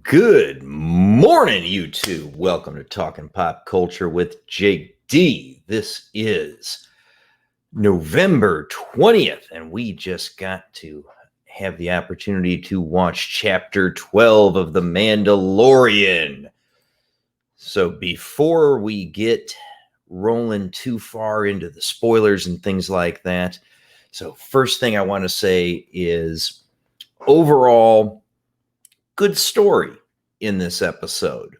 Good morning, you two. Welcome to Talking Pop Culture with Jake D. This is November 20th, and we just got to have the opportunity to watch Chapter 12 of The Mandalorian. So before we get rolling too far into the spoilers and things like that, so first thing I want to say is overall, good story in this episode.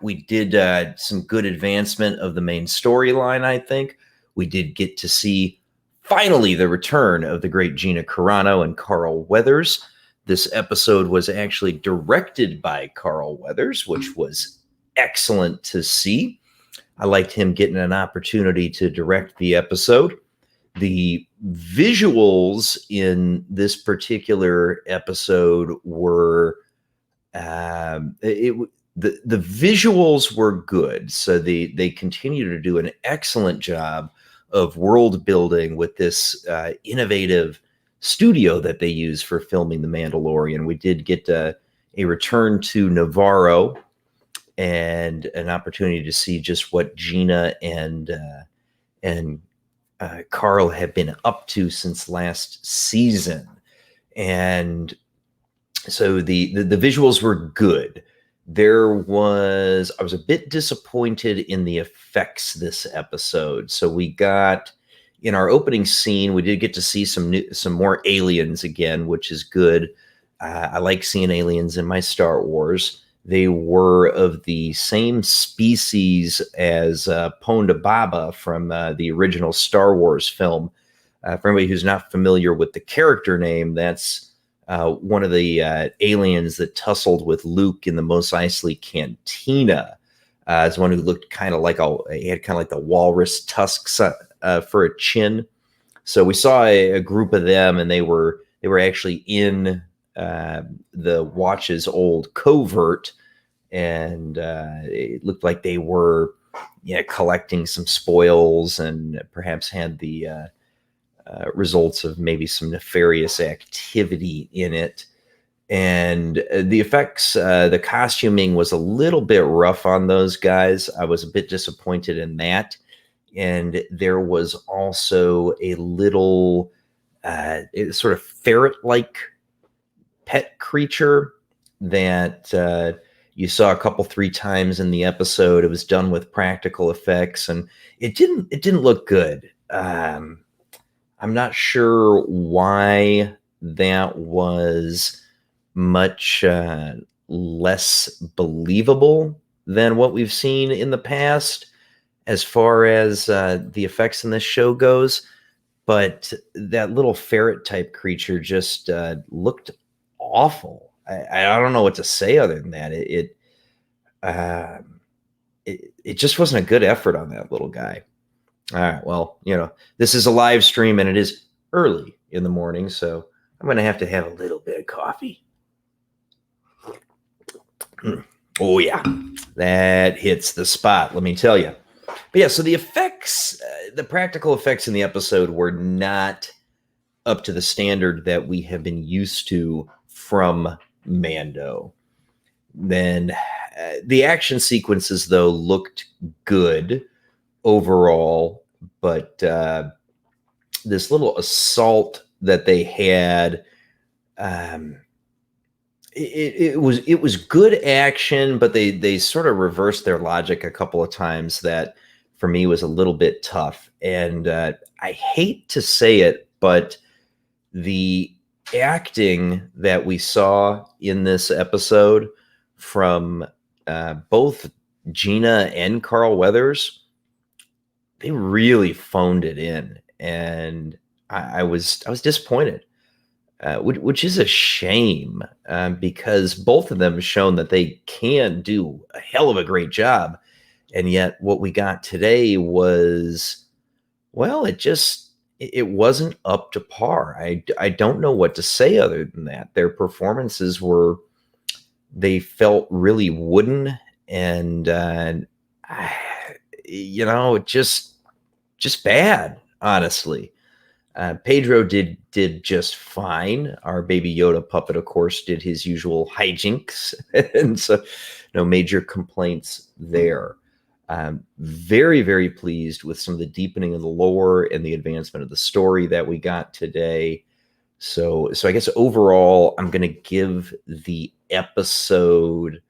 We did some good advancement of the main storyline, I think. We did get to see finally the return of the great Gina Carano and Carl Weathers. This episode was actually directed by Carl Weathers, which was excellent to see. I liked him getting an opportunity to direct the episode. The visuals in this particular episode were the visuals were good, so they continue to do an excellent job of world building with this innovative studio that they use for filming The Mandalorian. We did get a return to Navarro and an opportunity to see just what Gina and Carl have been up to since last season, and so the visuals were good. I was a bit disappointed in the effects this episode. So we got, in our opening scene, we did get to see some more aliens again, which is good. I like seeing aliens in my Star Wars. They were of the same species as Ponda Baba from the original Star Wars film. For anybody who's not familiar with the character name, that's one of the aliens that tussled with Luke in the Mos Eisley Cantina. Is one who looked kind of like he had kind of like the walrus tusks for a chin. So we saw a group of them, and they were actually in the Watch's old covert, and it looked like they were collecting some spoils and perhaps had the results of maybe some nefarious activity in it. And the effects, the costuming was a little bit rough on those guys. I was a bit disappointed in that. And there was also a little sort of ferret-like pet creature that you saw a couple, 3 times in the episode. It was done with practical effects, and it didn't look good. I'm not sure why that was much less believable than what we've seen in the past as far as the effects in this show goes. But that little ferret type creature just looked awful. I don't know what to say other than that. It just wasn't a good effort on that little guy. All right, well, this is a live stream and it is early in the morning, so I'm going to have a little bit of coffee. Oh, yeah, that hits the spot, let me tell you. But yeah, so the effects, the practical effects in the episode were not up to the standard that we have been used to from Mando. Then the action sequences, though, looked good overall, but this little assault that they had, it was good action, but they sort of reversed their logic a couple of times that for me was a little bit tough. And I hate to say it, but the acting that we saw in this episode from both Gina and Carl Weathers, they really phoned it in, and I was disappointed, which is a shame, because both of them have shown that they can do a hell of a great job, and yet what we got today was, well, it wasn't up to par. I don't know what to say other than that. Their performances they felt really wooden, and just bad, honestly. Pedro did just fine. Our baby Yoda puppet, of course, did his usual hijinks, and so no major complaints there. Very, very pleased with some of the deepening of the lore and the advancement of the story that we got today. So I guess overall, I'm going to give the episode.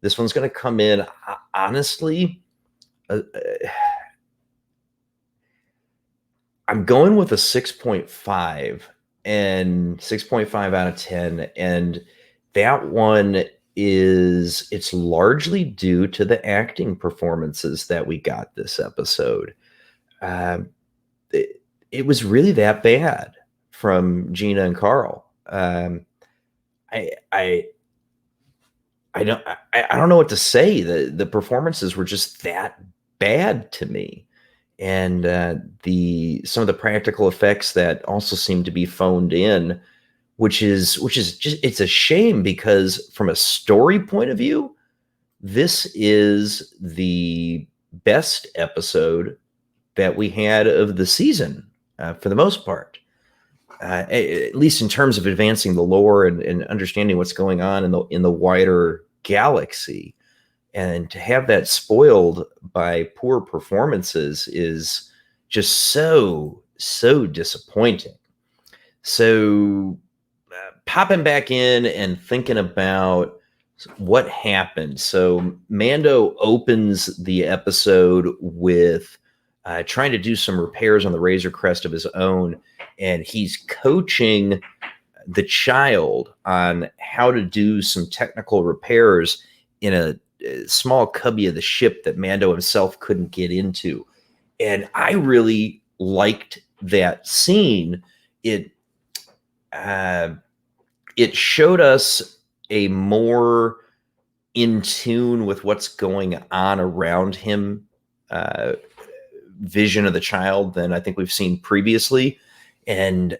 This one's going to come in honestly. I'm going with a 6.5 and 6.5 out of 10. And that one it's largely due to the acting performances that we got this episode. It was really that bad from Gina and Carl. I don't know what to say. The performances were just that bad to me. And some of the practical effects that also seem to be phoned in, which is just, it's a shame, because from a story point of view, this is the best episode that we had of the season for the most part, at least in terms of advancing the lore and understanding what's going on in the wider galaxy. And to have that spoiled by poor performances is just so disappointing. So popping back in and thinking about what happened. So Mando opens the episode with trying to do some repairs on the Razor Crest of his own, and he's coaching the child on how to do some technical repairs in a small cubby of the ship that Mando himself couldn't get into. And I really liked that scene. It showed us a more in tune with what's going on around him vision of the child than I think we've seen previously. And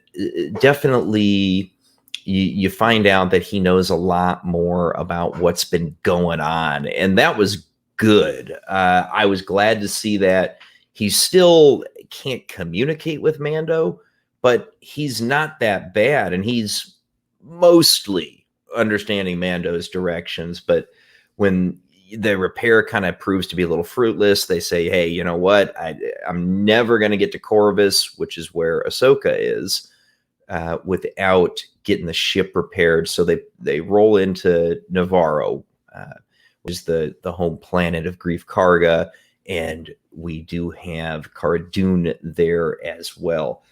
definitely you find out that he knows a lot more about what's been going on. And that was good. I was glad to see that. He still can't communicate with Mando, but he's not that bad. And he's mostly understanding Mando's directions. But when the repair kind of proves to be a little fruitless, they say, hey, you know what? I'm never going to get to Corvus, which is where Ahsoka is, without getting the ship repaired. So they roll into Navarro, which is the home planet of Greef Karga, and we do have Cara Dune there as well.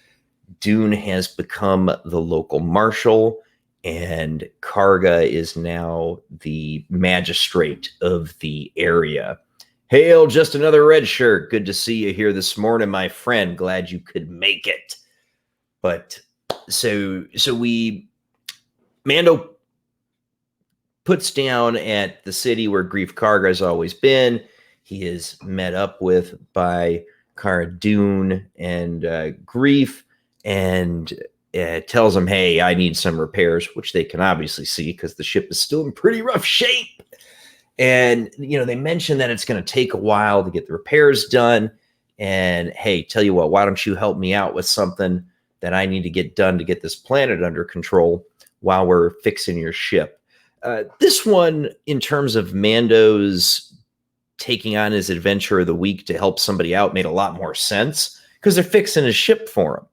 Dune has become the local marshal, and Karga is now the magistrate of the area. Hail, just another red shirt. Good to see you here this morning, my friend. Glad you could make it. But so Mando puts down at the city where Greef Karga has always been. He is met up with by Cara Dune and Greef, and tells him, hey, I need some repairs, which they can obviously see because the ship is still in pretty rough shape. And, they mention that it's going to take a while to get the repairs done. And, hey, tell you what, why don't you help me out with something that I need to get done to get this planet under control while we're fixing your ship. This one, in terms of Mando's taking on his adventure of the week to help somebody out, made a lot more sense because they're fixing his ship for him.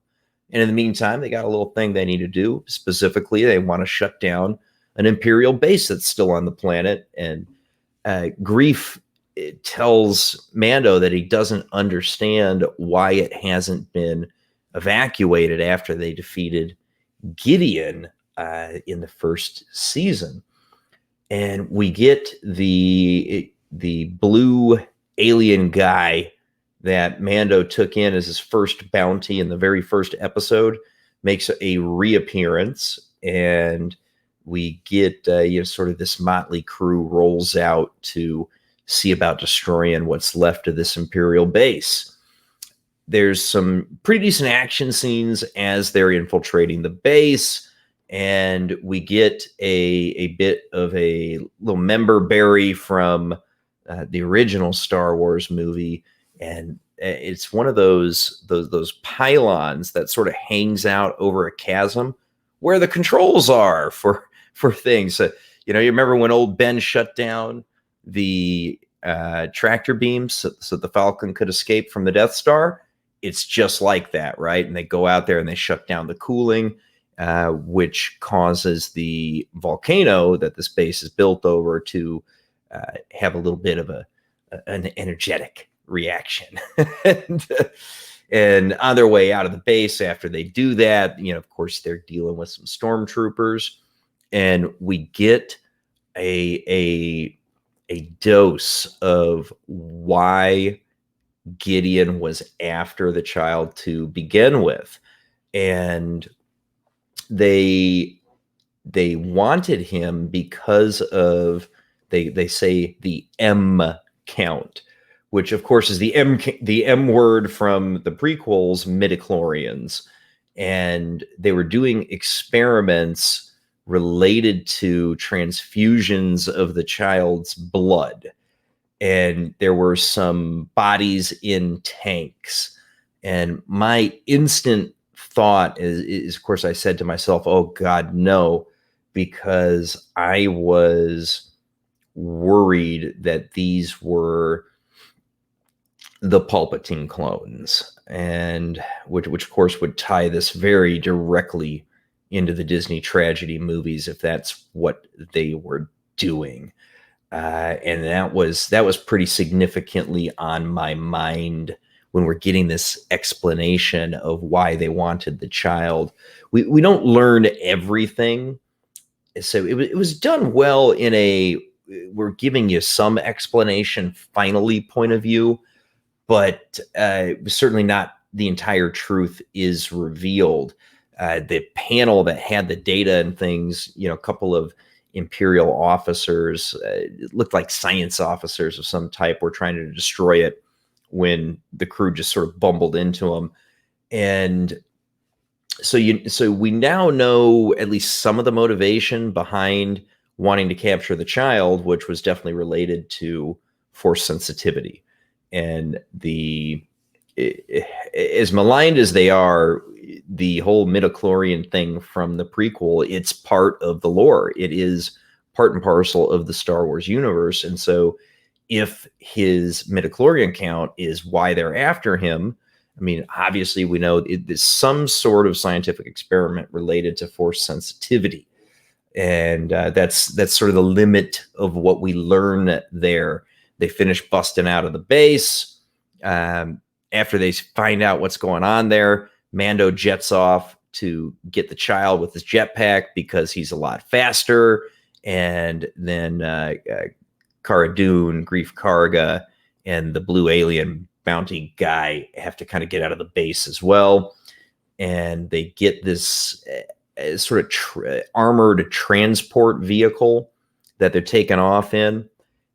And in the meantime, they got a little thing they need to do. Specifically, they want to shut down an Imperial base that's still on the planet. And Greef tells Mando that he doesn't understand why it hasn't been evacuated after they defeated Gideon in the first season. And we get the blue alien guy that Mando took in as his first bounty in the very first episode makes a reappearance, and we get sort of this motley crew rolls out to see about destroying what's left of this Imperial base. There's some pretty decent action scenes as they're infiltrating the base, and we get a bit of a little member berry from the original Star Wars movie. And it's one of those pylons that sort of hangs out over a chasm where the controls are for things. So, you remember when old Ben shut down the tractor beams so the Falcon could escape from the Death Star? It's just like that, right? And they go out there and they shut down the cooling, which causes the volcano that this base is built over to have a little bit of an energetic reaction. and on their way out of the base, after they do that, of course, they're dealing with some stormtroopers, and we get a dose of why Gideon was after the child to begin with. And they wanted him because of, they say, the M count, which of course is the M word from the prequels, midichlorians. And they were doing experiments related to transfusions of the child's blood. And there were some bodies in tanks. And my instant thought is, of course, I said to myself, oh God, no, because I was worried that these were the Palpatine clones, and which of course would tie this very directly into the Disney tragedy movies if that's what they were doing. And that was pretty significantly on my mind when we're getting this explanation of why they wanted the child. We don't learn everything, so it was done well in a, we're giving you some explanation finally point of view, but certainly not the entire truth is revealed. The panel that had the data and things, a couple of Imperial officers, it looked like science officers of some type, were trying to destroy it when the crew just sort of bumbled into them. And so we now know at least some of the motivation behind wanting to capture the child, which was definitely related to force sensitivity. And as maligned as they are, the whole midichlorian thing from the prequel, it's part of the lore. It is part and parcel of the Star Wars universe. And so if his midichlorian count is why they're after him, I mean, obviously we know it is some sort of scientific experiment related to force sensitivity. And that's sort of the limit of what we learn there. They finish busting out of the base. After they find out what's going on there, Mando jets off to get the child with his jetpack because he's a lot faster. And then Cara Dune, Grief Karga, and the blue alien bounty guy have to kind of get out of the base as well. And they get this sort of armored transport vehicle that they're taking off in.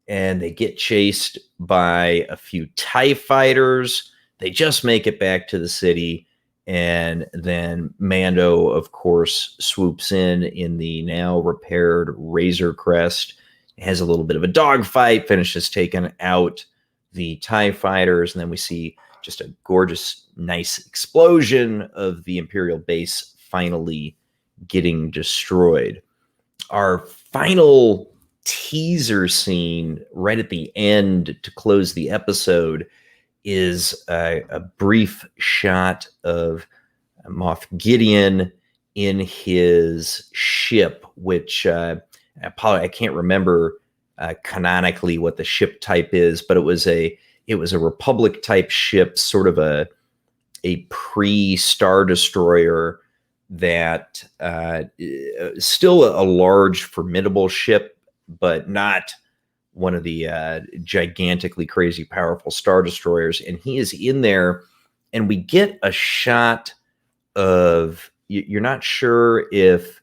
And they get chased by a few TIE fighters. They just make it back to the city. And then Mando, of course, swoops in the now repaired Razor Crest. Has a little bit of a dogfight, finishes taking out the TIE fighters. And then we see just a gorgeous, nice explosion of the Imperial base finally getting destroyed. Our final teaser scene right at the end to close the episode is a brief shot of Moff Gideon in his ship, which I can't remember canonically what the ship type is, but it was a Republic type ship, sort of a pre-Star Destroyer that still a large, formidable ship, but not one of the gigantically crazy, powerful Star Destroyers. And he is in there, and we get a shot of, you're not sure if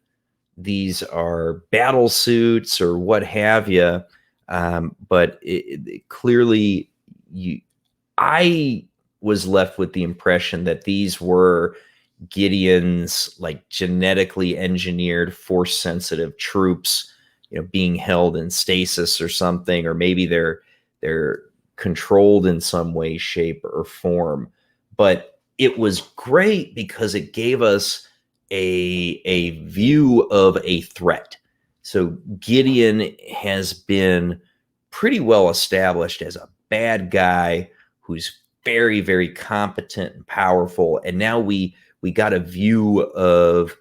these are battle suits or what have you, but clearly I was left with the impression that these were Gideon's like genetically engineered force sensitive troops, being held in stasis or something, or maybe they're controlled in some way, shape, or form. But it was great because it gave us a view of a threat. So Gideon has been pretty well established as a bad guy who's very, very competent and powerful. And now we got a view of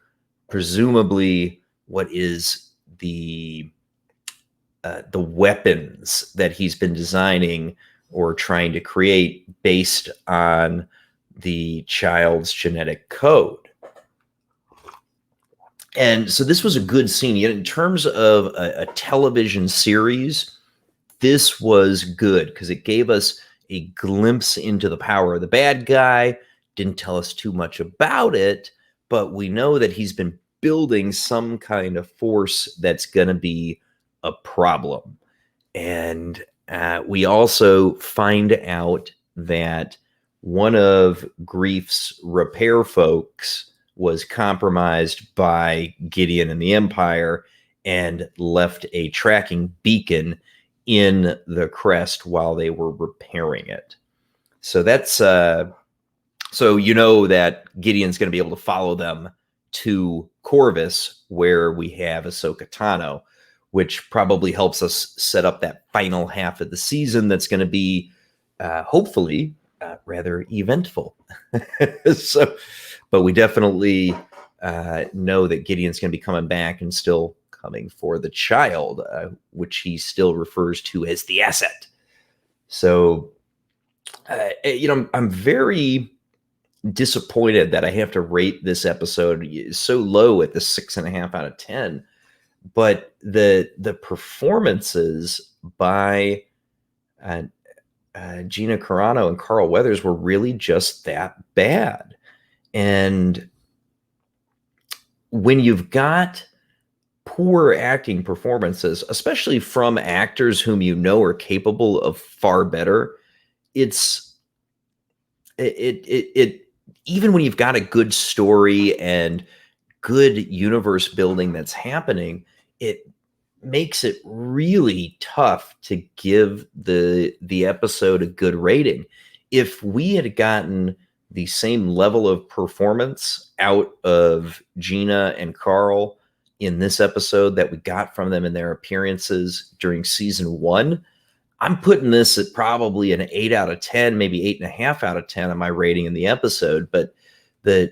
presumably what is the weapons that he's been designing or trying to create based on the child's genetic code. And so this was a good scene. Yet in terms of a television series, this was good because it gave us a glimpse into the power of the bad guy. Didn't tell us too much about it, but we know that he's been building some kind of force that's going to be a problem. And we also find out that one of Grief's repair folks was compromised by Gideon and the Empire and left a tracking beacon in the crest while they were repairing it. So that's so you know that Gideon's going to be able to follow them to Corvus, where we have Ahsoka Tano, which probably helps us set up that final half of the season that's going to be hopefully rather eventful. So, but we definitely know that Gideon's going to be coming back and still coming for the child, which he still refers to as the asset. So, I'm very disappointed that I have to rate this episode so low at the 6.5 out of 10. But the performances by Gina Carano and Carl Weathers were really just that bad. And when you've got poor acting performances, especially from actors whom you know are capable of far better, it even when you've got a good story and good universe building that's happening, it makes it really tough to give the episode a good rating. If we had gotten the same level of performance out of Gina and Carl in this episode that we got from them in their appearances during season 1, I'm putting this at probably an 8 out of 10, maybe 8.5 out of 10 on my rating in the episode. But the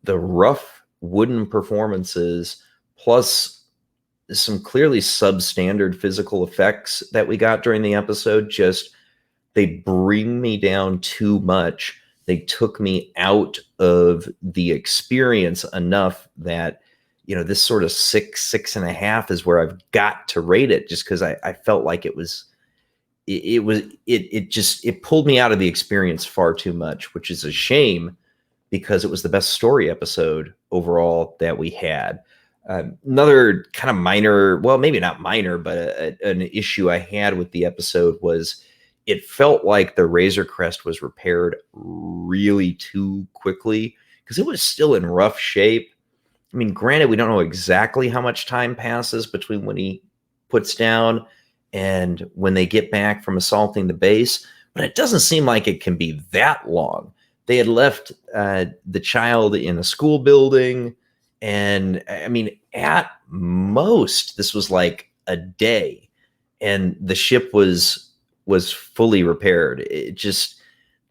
rough wooden performances plus some clearly substandard physical effects that we got during the episode, they bring me down too much. They took me out of the experience enough that, this sort of 6.5 is where I've got to rate it, just because I felt like it pulled me out of the experience far too much, which is a shame because it was the best story episode overall that we had. Another kind of minor, well, maybe not minor, but an issue I had with the episode was it felt like the Razor Crest was repaired really too quickly because it was still in rough shape. I mean, granted, we don't know exactly how much time passes between when he puts down and when they get back from assaulting the base, but it doesn't seem like it can be that long. They had left the child in a school building, and I mean, at most, this was like a day, and the ship was fully repaired. It just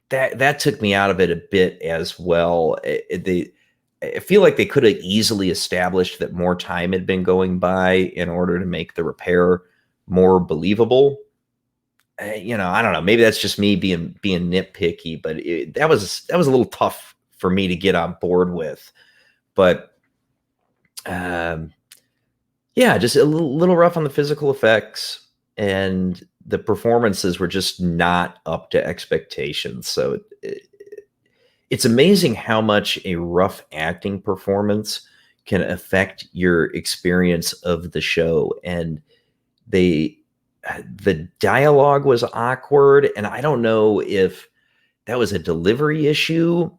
that took me out of it a bit as well. I feel like they could have easily established that more time had been going by in order to make the repair more believable. I don't know. Maybe that's just me being nitpicky, but that was a little tough for me to get on board with. But just a little rough on the physical effects, and the performances were just not up to expectations. So it's amazing how much a rough acting performance can affect your experience of the show. And the dialogue was awkward, and I don't know if that was a delivery issue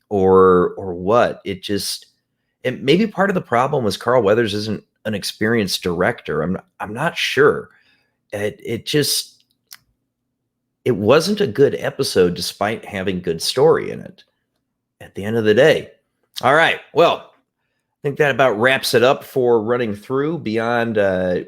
or what. It maybe part of the problem was Carl Weathers isn't an experienced director. I'm not sure. It just it wasn't a good episode despite having good story in it at the end of the day. All right. Well, I think that about wraps it up for running through Beyond.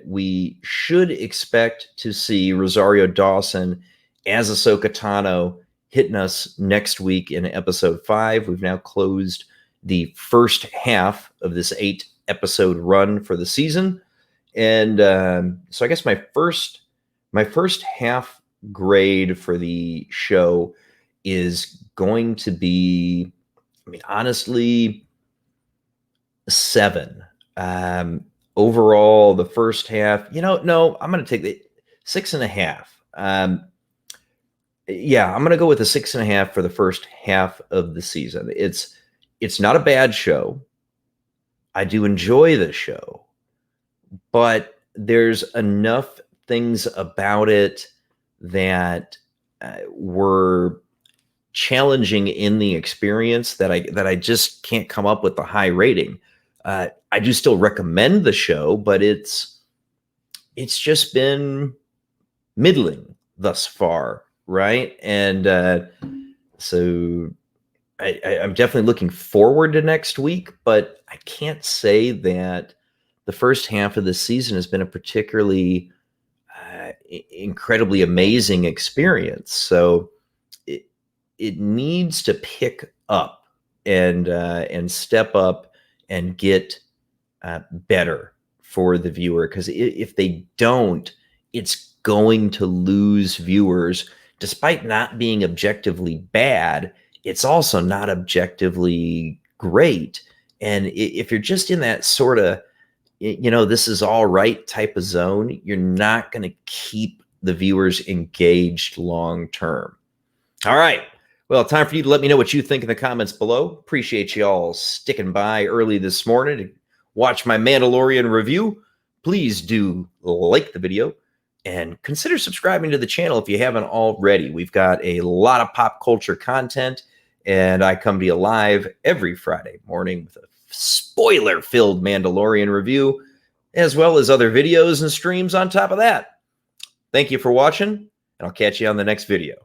We should expect to see Rosario Dawson as Ahsoka Tano hitting us next week in episode 5. We've now closed the first half of this 8-episode run for the season. And so I guess my first half grade for the show is going to be, I mean, honestly, 7. Overall, the first half, no, I'm going to take the 6.5. Yeah, I'm going to go with a 6.5 for the first half of the season. It's not a bad show. I do enjoy the show, but there's enough things about it that were challenging in the experience that I just can't come up with the high rating. I do still recommend the show, but it's just been middling thus far, right? And so I'm definitely looking forward to next week, but I can't say that the first half of the season has been a particularly incredibly amazing experience. So it needs to pick up and step up and get better for the viewer, because if they don't, it's going to lose viewers. Despite not being objectively bad, it's also not objectively great. And if you're just in that sort of, this is all right type of zone, you're not going to keep the viewers engaged long term. All right. Well, time for you to let me know what you think in the comments below. Appreciate you all sticking by early this morning to watch my Mandalorian review. Please do like the video and consider subscribing to the channel if you haven't already. We've got a lot of pop culture content, and I come to you live every Friday morning with a spoiler-filled Mandalorian review, as well as other videos and streams on top of that. Thank you for watching, and I'll catch you on the next video.